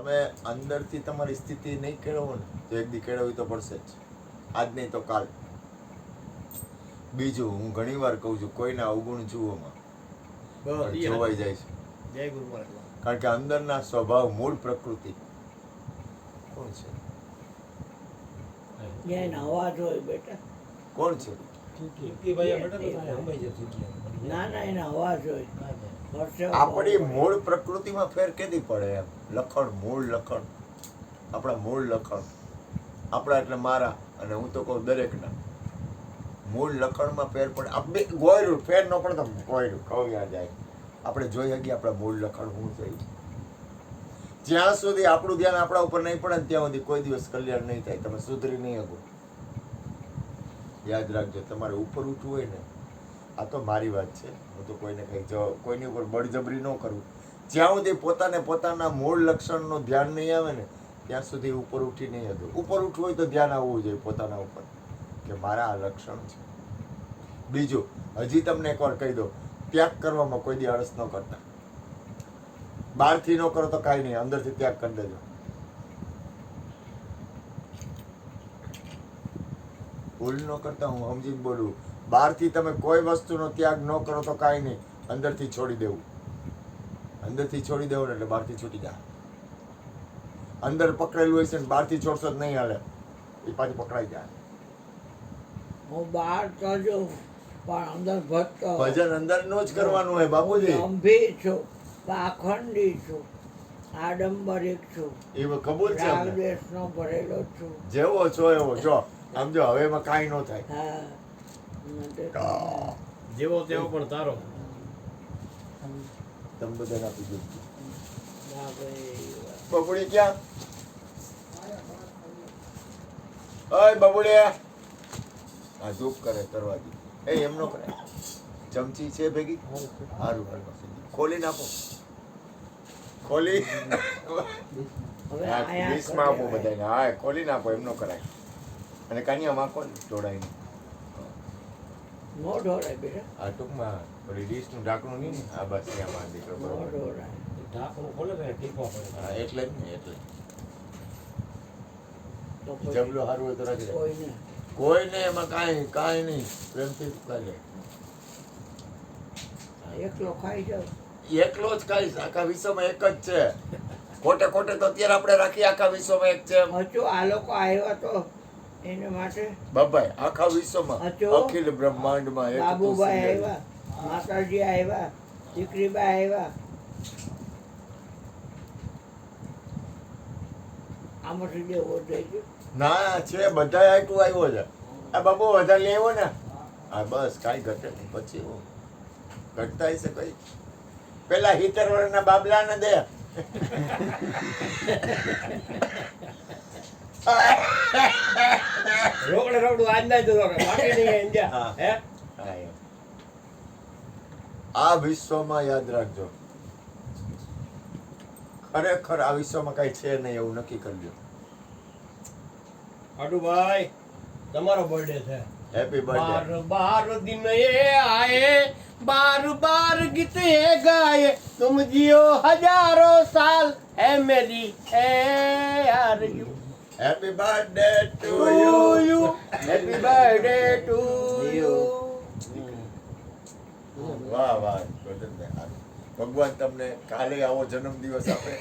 તમે અંદરથી તમારી સ્થિતિ નહીં કેળવો ને તો એક દી કેળવવી તો પડશે જ, આજ નહીં તો કાલ. બીજું હું ઘણી વાર કહું છું, કોઈના અવગુણ જુઓમાં જોવાઈ જાય છે. જય ગુરુ મહારાજ. કારણ કે અંદરના સ્વભાવ, મૂળ પ્રકૃતિ કોણ છે? એનો અવાજ હોય બેટા. કોણ છે? ના ના, એનો અવાજ હોય. આપણી મૂળ પ્રકૃતિમાં ફેર કેદી પડે એમ? લખણ, મૂળ લખણ, આપણા મૂળ લખણ, આપણા એટલે મારા અને હું તો કહું દરેકના મૂળ લખણમાં ફેર પડે. આપણે ગોયરું ફેર ન પડે તો ગોયરું કહું યાદ જાય. આપણે જોઈ શકીએ આપણા મૂળ લખણ શું છે. જ્યાં સુધી આપણું ધ્યાન આપણા ઉપર નહીં પડે ને ત્યાં સુધી કોઈ દિવસ કલ્યાણ નહીં થાય. તમે સુધરી નહીં શકો. યાદ રાખજો, તમારે ઉપર ઉઠવું હોય ને, આ તો મારી વાત છે, હું તો કોઈને કંઈ કોઈની ઉપર બળજબરી ન કરું. જ્યાં સુધી પોતાને પોતાના મૂળ લક્ષણનું ધ્યાન નહીં આવે ને ત્યાં સુધી ઉપર ઉઠી નહીં હતું. ઉપર ઉઠવું હોય તો ધ્યાન આવવું જોઈએ પોતાના ઉપર કે મારા આ લક્ષણ છે. બીજું, હજી તમને એકવાર કહી દો, ત્યાગ કરવામાં કોઈ દી આળસ ન કરતા. બહારથી ન કરો તો કાંઈ નહીં, અંદરથી ત્યાગ કરી દેજો. ભૂલ ન કરતા, હું સમજીને બોલું. બહારથી તમે કોઈ વસ્તુનો ત્યાગ ન કરો તો કાંઈ નહીં, અંદરથી છોડી દેવું. અંદરથી છોડી દેવું ને એટલે બહારથી છૂટી જાય. અંદર પકડેલું હોય છે ને બહારથી છોડશો જ નહીં હાલે, એ પાછી પકડાઈ જાય. હું બહાર તો જોઉં પણ અંદર ભટતો. ભજન અંદરનું જ કરવાનું હોય બાપુજી. ગંભીર છું, પાખંડી છું, આડંબરિક છું, એ કબૂલ છે અમને. રાગદ્વેષનો ભરેલો છું. જેવો છો એવો છો. આમ જો હવે એમાં કાંઈ ન થાય. હા, જેવો તેવો પણ તારો. તમે બધાને આપી દો. ના ભાઈ. બબુડી ક્યાં? ઓય બબુડી, આ ધૂપ કરે કરવા દી. એ એમ નો કરે. ચમચી છે ભેગી? સારું હારું. ખોલી નાખો. ખોલી હવે હા, આયા ડીશમાં આપો બધાને. હા, ખોલી નાખો, એમ નો કરાય. અને કાનિયામાં કોણ જોડાઈને? નો ઢોળાય બેટા, આ ટૂંકમાં ઓલી ડીશનું ઢાંકણું નહીં ને, આ બસ એમાં દીકરો નો બરોબર. ઢોળાય. ઢાંકણું ખોલે ને ટીપવા પડે. હા, એટલે જ ને, એટલે જ. તો પછી જબલો સારું હોય તો રાખી દે. કોઈને કોઈ નહીં, એમાં કાંઈ નહીં, પ્રેમથી કરે. એકલો ખાઈ જાવ. એકલો જ ખાઈશ, આખા વિશ્વમાં એક જ છે. ખોટે ખોટે તો અત્યારે આપણે રાખીએ આખા વિશ્વમાં એક છે. હજુ આ લોકો આવ્યા તો એને માટે બાબાઈ આખા વિશ્વમાં અચો, અખિલ બ્રહ્માંડમાં એક તું બાબુભાઈ સિંહ. આવ્યા, માતાજી આવ્યા, દીકરીબાઈ આવ્યા. આમાંથી દેવો દેજો. ના છે, બધા આટલું આવ્યો છે. આ બાબુ વધારે લેવો ને. હા બસ કાંઈ ઘટે નહીં. પછી હું ઘટતા હશે કઈ. પેલા 70 વર્ષના બાબલાને દે. રોકડે રોકડું આજ ના જ રોકડે બાકી નહીં ઇન્ડિયા. હા. હે હા, એમ. આ વિશ્વમાં યાદ રાખજો, ખરેખર આ વિશ્વમાં કઈ છે નહીં એવું નક્કી કરજો. આડુભાઈ તમારો બર્થડે છે. Happy birthday. बार दिन ये आए बार बार गीत ये गाए तुम जियो हजारों साल है मेरी है यार you happy birthday to to you. you happy birthday to you. વાહ વાહ ગોવિંદભાઈ, સારું. ભગવાન તમને કાલે આવો જન્મદિવસ આપે.